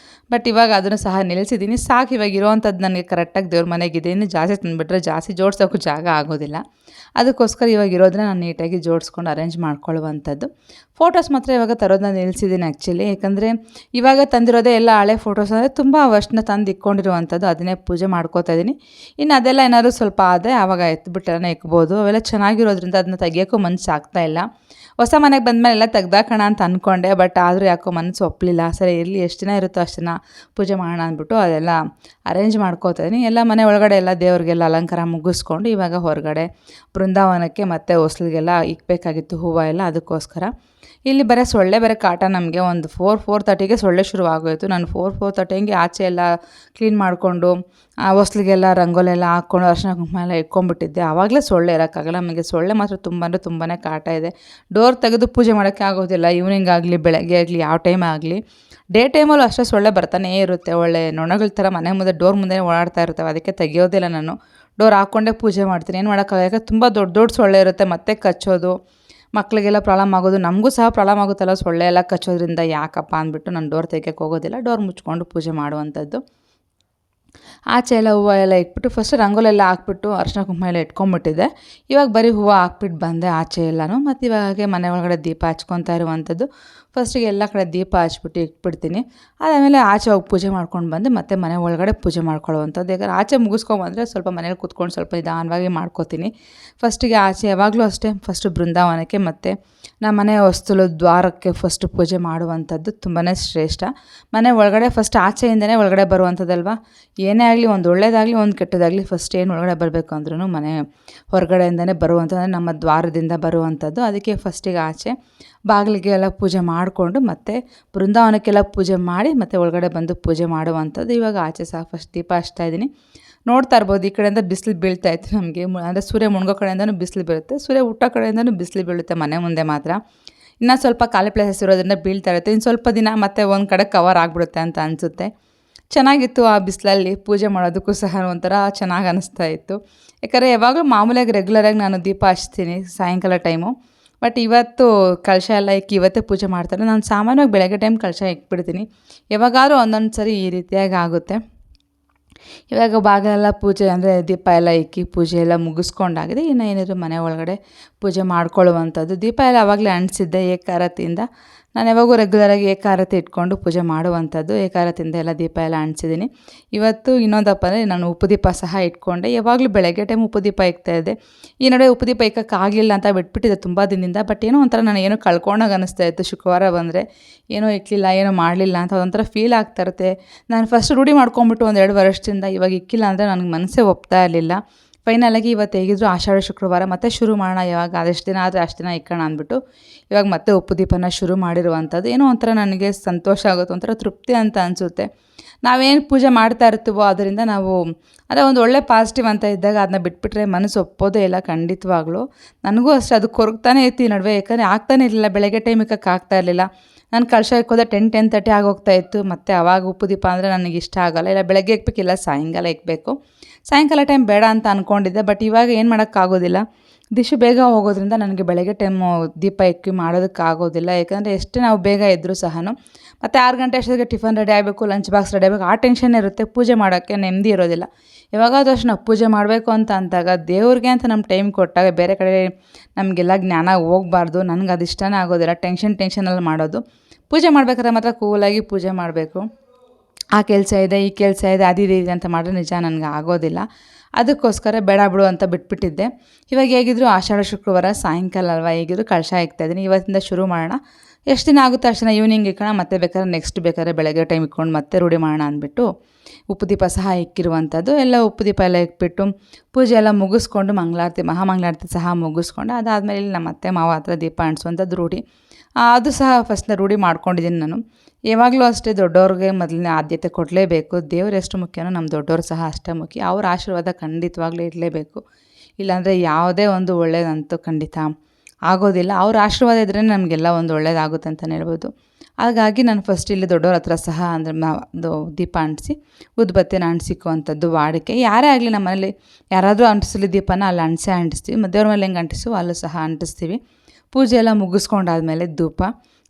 ಬಟ್ ಇವಾಗ ಅದನ್ನು ಸಹ ನಿಲ್ಲಿಸಿದ್ದೀನಿ. ಸಾಕು ಇವಾಗ ಇರೋವಂಥದ್ದು ನನಗೆ ಕರೆಕ್ಟಾಗಿ ದೇವ್ರ ಮನೆಗಿದೆ. ಇನ್ನು ಜಾಸ್ತಿ ತಂದುಬಿಟ್ರೆ ಜಾಸ್ತಿ ಜೋಡ್ಸೋಕ್ಕೂ ಜಾಗ ಆಗೋದಿಲ್ಲ. ಅದಕ್ಕೋಸ್ಕರ ಇವಾಗ ಇರೋದನ್ನ ನಾನು ನೀಟಾಗಿ ಜೋಡಿಸ್ಕೊಂಡು ಅರೇಂಜ್ ಮಾಡ್ಕೊಳ್ಳುವಂಥದ್ದು. ಫೋಟೋಸ್ ಮಾತ್ರ ಇವಾಗ ತರೋದನ್ನ ನಿಲ್ಲಿಸಿದ್ದೀನಿ ಆ್ಯಕ್ಚುಲಿ. ಯಾಕಂದರೆ ಇವಾಗ ತಂದಿರೋದೇ ಎಲ್ಲ ಹಳೆ ಫೋಟೋಸ್ ಅಂದರೆ ತುಂಬ ವರ್ಷನ ತಂದು ಇಕ್ಕೊಂಡಿರುವಂಥದ್ದು. ಅದನ್ನೇ ಪೂಜೆ ಮಾಡ್ಕೋತಾ ಇದ್ದೀನಿ. ಇನ್ನು ಅದೆಲ್ಲ ಏನಾದರೂ ಸ್ವಲ್ಪ ಆದರೆ ಆವಾಗ ಎತ್ಬಿಟ್ಟೆಲ್ಲ ಇಕ್ಬೋದು. ಅವೆಲ್ಲ ಚೆನ್ನಾಗಿರೋದ್ರಿಂದ ಅದನ್ನ ತೆಗಿಯೋಕ್ಕೂ ಮನಸ್ಸಾಗ್ತಾ ಇಲ್ಲ. ಹೊಸ ಮನೆಗೆ ಬಂದಮೇಲೆ ಎಲ್ಲ ತೆಗ್ದಾಕೋಣ ಅಂತ ಅಂದ್ಕೊಂಡೆ. ಬಟ್ ಆದರೂ ಯಾಕೋ ಮನಸ್ಸು ಒಪ್ಪಲಿಲ್ಲ. ಸರಿ ಇರಲಿ, ಎಷ್ಟು ದಿನ ಇರುತ್ತೋ ಅಷ್ಟು ದಿನ ಪೂಜೆ ಮಾಡೋಣ ಅಂದ್ಬಿಟ್ಟು ಅದೆಲ್ಲ ಅರೇಂಜ್ ಮಾಡ್ಕೋತಾ ಇದ್ದೀನಿ. ಎಲ್ಲ ಮನೆ ಒಳಗಡೆ ಎಲ್ಲ ದೇವ್ರಿಗೆಲ್ಲ ಅಲಂಕಾರ ಮುಗಿಸ್ಕೊಂಡು ಇವಾಗ ಹೊರಗಡೆ ಬೃಂದಾವನಕ್ಕೆ ಮತ್ತು ಹೊಸ್ಲಿಗೆಲ್ಲ ಇಕ್ಬೇಕಾಗಿತ್ತು ಹೂವು ಎಲ್ಲ. ಅದಕ್ಕೋಸ್ಕರ ಇಲ್ಲಿ ಸೊಳ್ಳೆ ಕಾಟ ನಮಗೆ ಒಂದು 4:30ಗೆ ಸೊಳ್ಳೆ ಶುರು ಆಗೋಯಿತು. ನಾನು 4:30 ಆಚೆ ಎಲ್ಲ ಕ್ಲೀನ್ ಮಾಡಿಕೊಂಡು ಹೊಸ್ಲಿಗೆಲ್ಲ ರಂಗೋಲಿ ಎಲ್ಲ ಹಾಕ್ಕೊಂಡು ಅರಿಶಿನ ಕುಂಕುಮ ಎಲ್ಲ ಇಟ್ಕೊಂಡ್ಬಿಟ್ಟಿದ್ದೆ. ಆವಾಗಲೇ ಸೊಳ್ಳೆ ಇರೋಕ್ಕಾಗಲ್ಲ. ನಮಗೆ ಸೊಳ್ಳೆ ಮಾತ್ರ ತುಂಬಾ ಕಾಟ ಇದೆ. ಡೋರ್ ತೆಗೆದು ಪೂಜೆ ಮಾಡೋಕ್ಕೆ ಆಗೋದಿಲ್ಲ. ಈವ್ನಿಂಗ್ ಆಗಲಿ ಬೆಳಗ್ಗೆ ಆಗಲಿ ಯಾವ ಟೈಮ್ ಆಗಲಿ. ಡೇ ಟೈಮಲ್ಲೂ ಅಷ್ಟೇ ಸೊಳ್ಳೆ ಬರ್ತಾನೇ ಇರುತ್ತೆ. ಒಳ್ಳೆ ನೊಣಗಳ ಥರ ಮನೆ ಮುಂದೆ ಡೋರ್ ಮುಂದೆ ಓಡಾಡ್ತಾ ಇರ್ತವೆ. ಅದಕ್ಕೆ ತೆಗಿಯೋದಿಲ್ಲ ನಾನು. ಡೋರ್ ಹಾಕ್ಕೊಂಡೇ ಪೂಜೆ ಮಾಡ್ತೀನಿ. ಏನು ಮಾಡೋಕ್ಕಾಗಲ್ಲ, ಯಾಕಂದ್ರೆ ತುಂಬ ದೊಡ್ಡ ಸೊಳ್ಳೆ ಇರುತ್ತೆ. ಮತ್ತೆ ಕಚ್ಚೋದು, ಮಕ್ಕಳಿಗೆಲ್ಲ ಪ್ರಾಬ್ಲಮ್ ಆಗೋದು, ನಮಗೂ ಸಹ ಪ್ರಾಬ್ಲಮ್ ಆಗುತ್ತಲ್ಲ ಸೊಳ್ಳೆ ಎಲ್ಲ ಕಚ್ಚೋದ್ರಿಂದ. ಯಾಕಪ್ಪ ಅಂದ್ಬಿಟ್ಟು ನಾನು ಡೋರ್ ತೆಗಿಯೋಕ್ಕೆ ಹೋಗೋದಿಲ್ಲ. ಡೋರ್ ಮುಚ್ಕೊಂಡು ಪೂಜೆ ಮಾಡುವಂಥದ್ದು. ಆಚೆ ಎಲ್ಲ ಹೂವು ಎಲ್ಲ ಇಟ್ಬಿಟ್ಟು ಫಸ್ಟ್ ರಂಗೋಲಿ ಎಲ್ಲ ಹಾಕ್ಬಿಟ್ಟು ಅರಿಶಿನ ಕುಂಕುಮ ಎಲ್ಲ ಇಟ್ಕೊಂಡ್ಬಿಟ್ಟಿದ್ದೆ. ಇವಾಗ ಬರೀ ಹೂವು ಹಾಕ್ಬಿಟ್ಟು ಬಂದೆ ಆಚೆ ಎಲ್ಲನೂ. ಮತ್ತು ಇವಾಗೆ ಮನೆ ಒಳಗಡೆ ದೀಪ ಹಚ್ಕೊತಾ ಇರುವಂಥದ್ದು. ಫಸ್ಟಿಗೆ ಎಲ್ಲ ಕಡೆ ದೀಪ ಹಚ್ಬಿಟ್ಟು ಇಟ್ಬಿಡ್ತೀನಿ. ಅದಾದಮೇಲೆ ಆಚೆ ಹೋಗಿ ಪೂಜೆ ಮಾಡ್ಕೊಂಡು ಬಂದು ಮತ್ತೆ ಮನೆ ಒಳಗಡೆ ಪೂಜೆ ಮಾಡ್ಕೊಳ್ಳುವಂಥದ್ದು. ಯಾಕಂದ್ರೆ ಆಚೆ ಮುಗಿಸ್ಕೊಂಬಂದರೆ ಸ್ವಲ್ಪ ಮನೇಲಿ ಕೂತ್ಕೊಂಡು ಸ್ವಲ್ಪ ನಿಧಾನವಾಗಿ ಮಾಡ್ಕೋತೀನಿ. ಫಸ್ಟಿಗೆ ಆಚೆ ಯಾವಾಗಲೂ ಅಷ್ಟೇ ಫಸ್ಟು ಬೃಂದಾವನಕ್ಕೆ ಮತ್ತು ನಮ್ಮ ಮನೆ ಹೊಸ್ತಲು ದ್ವಾರಕ್ಕೆ ಫಸ್ಟ್ ಪೂಜೆ ಮಾಡುವಂಥದ್ದು ತುಂಬಾ ಶ್ರೇಷ್ಠ. ಮನೆ ಒಳಗಡೆ ಫಸ್ಟ್ ಆಚೆಯಿಂದನೇ ಒಳಗಡೆ ಬರುವಂಥದ್ದಲ್ವ. ಏನೇ ಆಗಲಿ, ಒಂದು ಒಳ್ಳೇದಾಗಲಿ ಒಂದು ಕೆಟ್ಟದಾಗಲಿ, ಫಸ್ಟ್ ಏನು ಒಳಗಡೆ ಬರಬೇಕು ಅಂದ್ರೂ ಮನೆ ಹೊರಗಡೆಯಿಂದನೇ ಬರುವಂಥದ್ದು, ನಮ್ಮ ದ್ವಾರದಿಂದ ಬರುವಂಥದ್ದು. ಅದಕ್ಕೆ ಫಸ್ಟಿಗೆ ಆಚೆ ಬಾಗಿಲಿಗೆ ಎಲ್ಲ ಪೂಜೆ ಮಾಡಿಕೊಂಡು ಮತ್ತು ಬೃಂದಾವನಕ್ಕೆಲ್ಲ ಪೂಜೆ ಮಾಡಿ ಮತ್ತು ಒಳಗಡೆ ಬಂದು ಪೂಜೆ ಮಾಡುವಂಥದ್ದು. ಇವಾಗ ಆಚೆ ಸಹ ಫಸ್ಟ್ ದೀಪ ಹಚ್ತಾ ಇದ್ದೀನಿ. ನೋಡ್ತಾ ಇರ್ಬೋದು, ಈ ಕಡೆಯಿಂದ ಬಿಸಿಲು ಬೀಳ್ತಾ ಇತ್ತು ನಮಗೆ. ಅಂದರೆ ಸೂರ್ಯ ಮುಳುಗೋ ಕಡೆಯಿಂದನೂ ಬಿಸಿಲು ಬೀಳುತ್ತೆ, ಸೂರ್ಯ ಹುಟ್ಟೋ ಕಡೆಯಿಂದನೂ ಬಿಸಿಲು ಬೀಳುತ್ತೆ ಮನೆ ಮುಂದೆ ಮಾತ್ರ. ಇನ್ನೂ ಸ್ವಲ್ಪ ಖಾಲಿ ಪ್ಲೇಸಸ್ ಇರೋದ್ರಿಂದ ಬೀಳ್ತಾ ಇರುತ್ತೆ. ಇನ್ನು ಸ್ವಲ್ಪ ದಿನ ಮತ್ತೆ ಒಂದು ಕಡೆ ಕವರ್ ಆಗಿಬಿಡುತ್ತೆ ಅಂತ ಅನಿಸುತ್ತೆ. ಚೆನ್ನಾಗಿತ್ತು ಆ ಬಿಸಿಲಲ್ಲಿ ಪೂಜೆ ಮಾಡೋದಕ್ಕೂ ಸಹ ಒಂಥರ ಚೆನ್ನಾಗಿ ಅನ್ನಿಸ್ತಾ ಇತ್ತು. ಯಾಕಂದರೆ ಯಾವಾಗಲೂ ಮಾಮೂಲಿಯಾಗಿ ರೆಗ್ಯುಲರಾಗಿ ನಾನು ದೀಪ ಹಚ್ತೀನಿ ಸಾಯಂಕಾಲ ಟೈಮು. ಬಟ್ ಇವತ್ತು ಕಳಶ ಎಲ್ಲ ಇಕ್ಕಿ ಇವತ್ತೇ ಪೂಜೆ ಮಾಡ್ತಾರೆ. ನಾನು ಸಾಮಾನ್ಯವಾಗಿ ಬೆಳಗ್ಗೆ ಟೈಮ್ ಕಳಶ ಇಕ್ಬಿಡ್ತೀನಿ. ಯಾವಾಗಾದ್ರೂ ಒಂದೊಂದು ಸರಿ ಈ ರೀತಿಯಾಗಿ ಆಗುತ್ತೆ. ಇವಾಗ ಬಾಗಿಲೆಲ್ಲ ಪೂಜೆ ಅಂದರೆ ದೀಪ ಎಲ್ಲ ಇಕ್ಕಿ ಪೂಜೆ ಎಲ್ಲ ಮುಗಿಸ್ಕೊಂಡಾಗಿದೆ. ಇನ್ನು ಏನಿದ್ರು ಮನೆ ಒಳಗಡೆ ಪೂಜೆ ಮಾಡ್ಕೊಳ್ಳುವಂಥದ್ದು. ದೀಪ ಎಲ್ಲ ಆವಾಗಲೇ ಅಂಟಿಸಿದ್ದೆ ಏಕಾರತಿಯಿಂದ. ನಾನು ಯಾವಾಗೂ ರೆಗ್ಯುಲರಾಗಿ ಏಕಾರತಿ ಇಟ್ಕೊಂಡು ಪೂಜೆ ಮಾಡುವಂಥದ್ದು. ಏಕಾರತಿಯಿಂದ ಎಲ್ಲ ದೀಪ ಎಲ್ಲ ಅಂಟಿಸಿದ್ದೀನಿ. ಇವತ್ತು ಇನ್ನೊಂದಪ್ಪ ಅಂದರೆ ನಾನು ಉಪ್ಪುದೀಪ ಸಹ ಇಟ್ಕೊಂಡೆ. ಯಾವಾಗಲೂ ಬೆಳಗ್ಗೆ ಟೈಮ್ ಉಪ್ಪುದೀಪ ಇಕ್ತಾಯಿದ್ದೆ. ಈ ನಡುವೆ ಉಪ್ಪುದೀಪ ಇಕ್ಕೋಕ್ಕಾಗಲಿಲ್ಲ ಅಂತ ಬಿಟ್ಬಿಟ್ಟಿದ್ದೆ ತುಂಬ ದಿನದಿಂದ. ಬಟ್ ಏನೋ ಒಂಥರ ನಾನು ಏನೋ ಕಳ್ಕೊಂಡಾಗ ಅನ್ನಿಸ್ತಾ ಇತ್ತು. ಶುಕ್ರವಾರ ಬಂದರೆ ಏನೋ ಇಕ್ಲಿಲ್ಲ, ಏನೋ ಮಾಡಲಿಲ್ಲ ಅಂತ ಒಂಥರ ಫೀಲ್ ಆಗ್ತಾ ಇರುತ್ತೆ. ನಾನು ಫಸ್ಟ್ ರೂಢಿ ಮಾಡ್ಕೊಂಬಿಟ್ಟು ಒಂದು 2 ವರ್ಷದಿಂದ ಇವಾಗ ಇಕ್ಕಿಲ್ಲ ಅಂದರೆ ನನಗೆ ಮನಸ್ಸೇ ಒಪ್ತಾ ಇರಲಿಲ್ಲ. ಫೈನಲಾಗಿ ಇವತ್ತು ಹೇಗಿದ್ರು ಆಷಾಢ ಶುಕ್ರವಾರ ಮತ್ತೆ ಶುರು ಮಾಡೋಣ, ಯಾವಾಗ ಅದೆಷ್ಟು ದಿನ ಆದರೆ ಅಷ್ಟು ದಿನ ಇಕ್ಕೋಣ ಅಂದ್ಬಿಟ್ಟು ಇವಾಗ ಮತ್ತೆ ಉಪ್ಪುದೀಪನ ಶುರು ಮಾಡಿರುವಂಥದ್ದು. ಏನೋ ಒಂಥರ ನನಗೆ ಸಂತೋಷ ಆಗುತ್ತೆ, ಒಂಥರ ತೃಪ್ತಿ ಅಂತ ಅನಿಸುತ್ತೆ. ನಾವೇನು ಪೂಜೆ ಮಾಡ್ತಾ ಇರ್ತೀವೋ ಅದರಿಂದ ನಾವು ಅದೇ ಒಂದು ಒಳ್ಳೆ ಪಾಸಿಟಿವ್ ಅಂತ ಇದ್ದಾಗ ಅದನ್ನ ಬಿಟ್ಬಿಟ್ರೆ ಮನಸ್ಸು ಒಪ್ಪೋದೇ ಇಲ್ಲ ಖಂಡಿತವಾಗ್ಲೂ. ನನಗೂ ಅಷ್ಟೇ ಅದು ಕೊರಗ್ತಾನೆ ಇತ್ತು ಈ ನಡುವೆ. ಯಾಕಂದರೆ ಆಗ್ತಾನೆ ಇರಲಿಲ್ಲ, ಬೆಳಗ್ಗೆ ಟೈಮ್ ಆಗ್ತಾ ಇರಲಿಲ್ಲ. ನಾನು ಕಳಶ ಇಕ್ಕೋದೆ 10:30 ಆಗೋಗ್ತಾ ಇತ್ತು. ಮತ್ತು ಆವಾಗ ಉಪ್ಪುದೀಪ ಅಂದರೆ ನನಗೆ ಇಷ್ಟ ಆಗೋಲ್ಲ. ಇಲ್ಲ ಬೆಳಗ್ಗೆ ಇಕ್ಬೇಕಿಲ್ಲ, ಸಾಯಂಕಾಲ ಇಕ್ಬೇಕು. ಸಾಯಂಕಾಲ ಟೈಮ್ ಬೇಡ ಅಂತ ಅಂದ್ಕೊಂಡಿದ್ದೆ. ಬಟ್ ಇವಾಗ ಏನು ಮಾಡೋಕ್ಕಾಗೋದಿಲ್ಲ. ದಿಶು ಬೇಗ ಹೋಗೋದ್ರಿಂದ ನನಗೆ ಬೆಳಗ್ಗೆ ಟೈಮು ದೀಪ ಇಕ್ಕಿ ಮಾಡೋದಕ್ಕಾಗೋದಿಲ್ಲ. ಯಾಕಂದರೆ ಎಷ್ಟೇ ನಾವು ಬೇಗ ಇದ್ದರೂ ಸಹ ಮತ್ತು 6 ಗಂಟೆ ಅಷ್ಟೊತ್ತಿಗೆ ಟಿಫನ್ ರೆಡಿ ಆಗಬೇಕು, ಲಂಚ್ ಬಾಕ್ಸ್ ರೆಡಿ ಆಗಬೇಕು. ಆ ಟೆನ್ಷನ್ ಇರುತ್ತೆ, ಪೂಜೆ ಮಾಡೋಕ್ಕೆ ನೆಮ್ಮದಿ ಇರೋದಿಲ್ಲ. ಯಾವಾಗಾದ್ರೂ ಅಷ್ಟು ನಾವು ಪೂಜೆ ಮಾಡಬೇಕು ಅಂತ ಅಂದಾಗ ದೇವ್ರಿಗೆ ಅಂತ ನಮ್ಮ ಟೈಮ್ ಕೊಟ್ಟಾಗ ಬೇರೆ ಕಡೆ ನಮಗೆಲ್ಲ ಜ್ಞಾನ ಹೋಗಬಾರ್ದು. ನನಗೆ ಅದು ಇಷ್ಟನೇ ಆಗೋದಿಲ್ಲ, ಟೆನ್ಷನಲ್ಲಿ ಮಾಡೋದು. ಪೂಜೆ ಮಾಡ್ಬೇಕಾದ್ರೆ ಮಾತ್ರ ಕೂಲಾಗಿ ಪೂಜೆ ಮಾಡಬೇಕು. ಆ ಕೆಲಸ ಇದೆ, ಈ ಕೆಲಸ ಇದೆ, ಅದಿದೆ ಅಂತ ಮಾಡಿದ್ರೆ ನಿಜ ನನಗೆ ಆಗೋದಿಲ್ಲ. ಅದಕ್ಕೋಸ್ಕರ ಬೇಡ ಬಿಡು ಅಂತ ಬಿಟ್ಬಿಟ್ಟಿದ್ದೆ. ಇವಾಗ ಹೇಗಿದ್ರು ಆಷಾಢ ಶುಕ್ರವಾರ ಸಾಯಂಕಾಲ ಅಲ್ವಾ, ಹೇಗಿದ್ರು ಕಳಶ ಇಕ್ತಾಯಿದ್ದೀನಿ. ಇವತ್ತಿಂದ ಶುರು ಮಾಡೋಣ. ಎಷ್ಟು ದಿನ ಆಗುತ್ತೋ ಅಷ್ಟು ದಿನ ಈವ್ನಿಂಗ್ ಇಕ್ಕೋಣ, ಮತ್ತೆ ಬೇಕಾದ್ರೆ ಬೆಳಗ್ಗೆ ಟೈಮ್ ಇಕ್ಕೊಂಡು ಮತ್ತೆ ರೂಢಿ ಮಾಡೋಣ ಅಂದ್ಬಿಟ್ಟು ಉಪ್ಪುದೀಪ ಸಹ ಇಕ್ಕಿರುವಂಥದ್ದು. ಎಲ್ಲ ಉಪ್ಪುದೀಪ ಎಲ್ಲ ಇಕ್ಬಿಟ್ಟು ಪೂಜೆ ಎಲ್ಲ ಮುಗಿಸ್ಕೊಂಡು ಮಹಾಮಂಗಳಾರತಿ ಸಹ ಮುಗಿಸ್ಕೊಂಡು ಅದಾದಮೇಲೆ ನಮ್ಮ ಅತ್ತೆ ಮಾವ ಹತ್ರ ದೀಪ ಅಂಟಿಸುವಂಥದ್ದು ರೂಢಿ. ಅದು ಸಹ ಫಸ್ಟ್ನ ರೂಢಿ ಮಾಡ್ಕೊಂಡಿದ್ದೀನಿ ನಾನು. ಯಾವಾಗಲೂ ಅಷ್ಟೇ ದೊಡ್ಡವ್ರಿಗೆ ಮೊದಲನೇ ಆದ್ಯತೆ ಕೊಡಲೇಬೇಕು. ದೇವ್ರು ಎಷ್ಟು ಮುಖ್ಯನೋ ನಮ್ಮ ದೊಡ್ಡವರು ಸಹ ಅಷ್ಟೇ ಮುಖ್ಯ. ಅವ್ರ ಆಶೀರ್ವಾದ ಖಂಡಿತವಾಗ್ಲೂ ಇರಲೇಬೇಕು. ಇಲ್ಲಾಂದರೆ ಯಾವುದೇ ಒಂದು ಒಳ್ಳೇದಂತೂ ಖಂಡಿತ ಆಗೋದಿಲ್ಲ. ಅವ್ರ ಆಶೀರ್ವಾದ ಇದ್ರೇ ನಮಗೆಲ್ಲ ಒಂದು ಒಳ್ಳೇದಾಗುತ್ತೆ ಅಂತಲೇ ಹೇಳ್ಬೋದು. ಹಾಗಾಗಿ ನಾನು ಫಸ್ಟ್ ಇಲ್ಲಿ ದೊಡ್ಡವ್ರ ಹತ್ರ ಸಹ ಅಂದರೆ ಅದು ದೀಪ ಅಂಟಿಸಿ ಉದ್ಬತ್ತಿನ ಅಂಟಿಸಿಕ್ಕುವಂಥದ್ದು ವಾಡಿಕೆ. ಯಾರೇ ಆಗಲಿ ನಮ್ಮ ಮನೇಲಿ ಯಾರಾದರೂ ಅಂಟಿಸಲಿ ದೀಪನ ಅಲ್ಲಿ ಅಂಟಿಸ್ತೀವಿ. ದೇವ್ರ ಮೇಲೆ ಹೆಂಗೆ ಅಂಟಿಸ್ತೀವೋ ಅಲ್ಲೂ ಸಹ ಅಂಟಿಸ್ತೀವಿ. ಪೂಜೆ ಎಲ್ಲ ಮುಗಿಸ್ಕೊಂಡಾದ್ಮೇಲೆ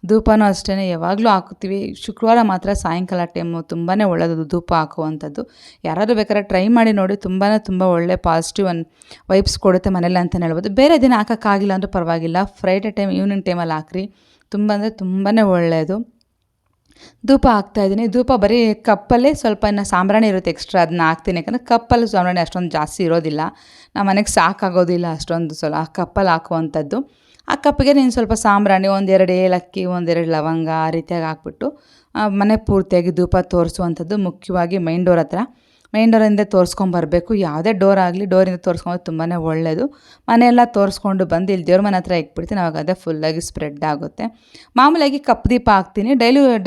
ಧೂಪನೂ ಅಷ್ಟೇ ಯಾವಾಗಲೂ ಹಾಕ್ತೀವಿ. ಶುಕ್ರವಾರ ಮಾತ್ರ ಸಾಯಂಕಾಲ ಟೈಮು ತುಂಬಾ ಒಳ್ಳೆಯದು ಧೂಪ ಹಾಕುವಂಥದ್ದು. ಯಾರಾದರೂ ಬೇಕಾದ್ರೆ ಟ್ರೈ ಮಾಡಿ ನೋಡಿ, ತುಂಬ ಒಳ್ಳೆ ಪಾಸಿಟಿವ್ ವೈಬ್ಸ್ ಕೊಡುತ್ತೆ ಮನೇಲಿ ಅಂತಲೇ ಹೇಳ್ಬೋದು. ಬೇರೆ ದಿನ ಹಾಕೋಕ್ಕಾಗಿಲ್ಲ ಅಂದರೂ ಪರವಾಗಿಲ್ಲ, ಫ್ರೈಡೇ ಟೈಮ್ ಈವ್ನಿಂಗ್ ಟೈಮಲ್ಲಿ ಹಾಕ್ರಿ. ತುಂಬಾ ಒಳ್ಳೆಯದು. ಧೂಪ ಹಾಕ್ತಾಯಿದ್ದೀನಿ. ಧೂಪ ಬರೀ ಕಪ್ಪಲ್ಲೇ ಸ್ವಲ್ಪ ಇನ್ನು ಸಾಂಬ್ರಾಣಿ ಇರುತ್ತೆ ಎಕ್ಸ್ಟ್ರಾ, ಅದನ್ನ ಹಾಕ್ತೀನಿ. ಯಾಕಂದರೆ ಕಪ್ಪಲ್ಲಿ ಸಾಂಬ್ರಾಣಿ ಅಷ್ಟೊಂದು ಜಾಸ್ತಿ ಇರೋದಿಲ್ಲ, ನಮ್ಮ ಮನೆಗೆ ಸಾಕಾಗೋದಿಲ್ಲ ಅಷ್ಟೊಂದು. ಆ ಕಪ್ಪಲ್ಲಿ ಹಾಕುವಂಥದ್ದು. ಆ ಕಪ್ಪಿಗೆ ನೀನು ಸ್ವಲ್ಪ ಸಾಂಬ್ರಾಣಿ, 1-2 ಏಲಕ್ಕಿ, 1-2 ಲವಂಗ ಆ ರೀತಿಯಾಗಿ ಹಾಕ್ಬಿಟ್ಟು ಮನೆ ಪೂರ್ತಿಯಾಗಿ ಧೂಪ ತೋರಿಸುವಂಥದ್ದು. ಮುಖ್ಯವಾಗಿ ಮೈನ್ ಡೋರಿಂದ ತೋರಿಸ್ಕೊಂಬರ್ಬೇಕು. ಯಾವುದೇ ಡೋರ್ ಆಗಲಿ ಡೋರಿಂದ ತೋರಿಸ್ಕೊಂಬಂದು ತುಂಬಾ ಒಳ್ಳೆಯದು. ಮನೆಯೆಲ್ಲ ತೋರಿಸ್ಕೊಂಡು ಬಂದು ಇಲ್ಲಿ ದೇವ್ರ ಮನೆ ಹತ್ರ ಇಕ್ಬಿಡ್ತೀನಿ. ಆವಾಗ ಅದೇ ಫುಲ್ಲಾಗಿ ಸ್ಪ್ರೆಡ್ ಆಗುತ್ತೆ. ಮಾಮೂಲಿಯಾಗಿ ಕಪ್ಪು ದೀಪ ಹಾಕ್ತೀನಿ.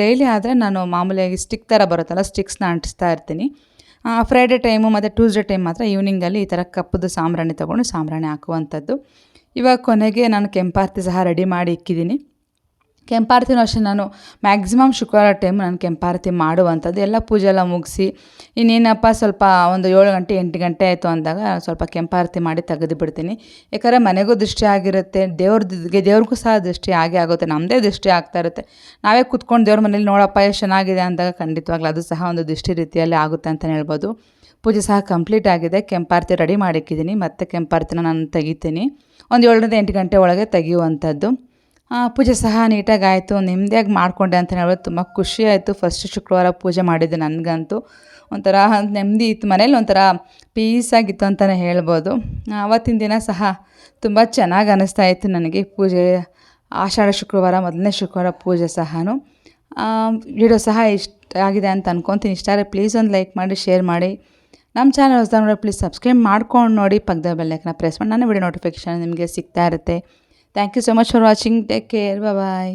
ಡೈಲಿ ಆದರೆ ನಾನು ಮಾಮೂಲಿಯಾಗಿ ಸ್ಟಿಕ್ ಥರ ಬರುತ್ತಲ್ಲ, ಸ್ಟಿಕ್ಸ್ನ ಅಂಟಿಸ್ತಾ ಇರ್ತೀನಿ. ಫ್ರೈಡೇ ಟೈಮು ಮತ್ತು ಟ್ಯೂಸ್ಡೇ ಟೈಮ್ ಮಾತ್ರ ಈವ್ನಿಂಗಲ್ಲಿ ಈ ಥರ ಕಪ್ಪದು ಸಾಂಬ್ರಾಣಿ ತೊಗೊಂಡು ಸಾಂಬ್ರಾಣಿ ಹಾಕುವಂಥದ್ದು. ಇವಾಗ ಕೊನೆಗೆ ನಾನು ಕೆಂಪಾರತಿ ಸಹ ರೆಡಿ ಮಾಡಿ ಇಕ್ಕಿದ್ದೀನಿ. ಕೆಂಪಾರತಿನೂ ಅಷ್ಟೇ ನಾನು ಮ್ಯಾಕ್ಸಿಮಮ್ ಶುಕ್ರವಾರ ಟೈಮ್ ನಾನು ಕೆಂಪಾರತಿ ಮಾಡುವಂಥದ್ದು. ಎಲ್ಲ ಪೂಜೆ ಎಲ್ಲ ಮುಗಿಸಿ ಇನ್ನೇನಪ್ಪ ಸ್ವಲ್ಪ ಒಂದು 7 ಗಂಟೆ 8 ಗಂಟೆ ಆಯಿತು ಅಂದಾಗ ಸ್ವಲ್ಪ ಕೆಂಪಾರತಿ ಮಾಡಿ ತೆಗೆದು ಬಿಡ್ತೀನಿ. ಯಾಕಂದರೆ ಮನೆಗೂ ದೃಷ್ಟಿ ಆಗಿರುತ್ತೆ, ದೇವ್ರಿಗೂ ಸಹ ದೃಷ್ಟಿ ಆಗುತ್ತೆ, ನಮ್ಮದೇ ದೃಷ್ಟಿ ಆಗ್ತಾ ಇರುತ್ತೆ. ನಾವೇ ಕೂತ್ಕೊಂಡು ದೇವ್ರ ಮನೇಲಿ ನೋಡಪ್ಪ ಎಷ್ಟು ಚೆನ್ನಾಗಿದೆ ಅಂದಾಗ ಖಂಡಿತವಾಗ್ಲೂ ಅದು ಸಹ ಒಂದು ದೃಷ್ಟಿ ರೀತಿಯಲ್ಲಿ ಆಗುತ್ತೆ ಅಂತಲೇ ಹೇಳ್ಬೋದು. ಪೂಜೆ ಸಹ ಕಂಪ್ಲೀಟ್ ಆಗಿದೆ. ಕೆಂಪಾರತಿ ರೆಡಿ ಮಾಡಿಕ್ಕಿದ್ದೀನಿ. ಮತ್ತು ಕೆಂಪಾರತಿನ ನಾನು ತೆಗಿತೀನಿ. ಒಂದು 7ರಿಂದ 8 ಗಂಟೆ ಒಳಗೆ ತೆಗೆಯುವಂಥದ್ದು. ಪೂಜೆ ಸಹ ನೀಟಾಗಿ ಆಯಿತು, ನೆಮ್ಮದಿಯಾಗಿ ಮಾಡಿಕೊಂಡೆ ಅಂತ ಹೇಳ್ಬೋದು. ತುಂಬ ಖುಷಿ ಆಯಿತು. ಫಸ್ಟ್ ಶುಕ್ರವಾರ ಪೂಜೆ ಮಾಡಿದ್ದೆ. ನನಗಂತೂ ಒಂಥರ ನೆಮ್ಮದಿ ಇತ್ತು, ಮನೇಲಿ ಒಂಥರ ಪೀಸಾಗಿತ್ತು ಅಂತಲೇ ಹೇಳ್ಬೋದು. ಆವತ್ತಿನ ದಿನ ಸಹ ತುಂಬ ಚೆನ್ನಾಗಿ ಅನ್ನಿಸ್ತಾ ಇತ್ತು ನನಗೆ. ಪೂಜೆ ಆಷಾಢ ಶುಕ್ರವಾರ, ಮೊದಲನೇ ಶುಕ್ರವಾರ ಪೂಜೆ ಸಹ. ವಿಡಿಯೋ ಸಹ ಇಷ್ಟ ಆಗಿದೆ ಅಂತ ಅಂದ್ಕೊತೀನಿ. ಇಷ್ಟ ಆದರೆ ಪ್ಲೀಸ್ ಒಂದು ಲೈಕ್ ಮಾಡಿ, ಶೇರ್ ಮಾಡಿ. ನಮ್ಮ ಚಾನಲ್ ಹೊಸದಾಗಿ ನೋಡಿ ಪ್ಲೀಸ್ ಸಬ್ಸ್ಕ್ರೈಬ್ ಮಾಡ್ಕೊಂಡು ನೋಡಿ. ಪಕ್ಕದ ಬೆಲ್ ಐಕಾನ್ ಪ್ರೆಸ್ ಮಾಡಿ ನನ್ನ ವಿಡಿಯೋ ನೋಟಿಫಿಕೇಷನ್ ನಿಮಗೆ ಸಿಗ್ತಾ ಇರುತ್ತೆ. Thank you so much for watching. Take care. Bye.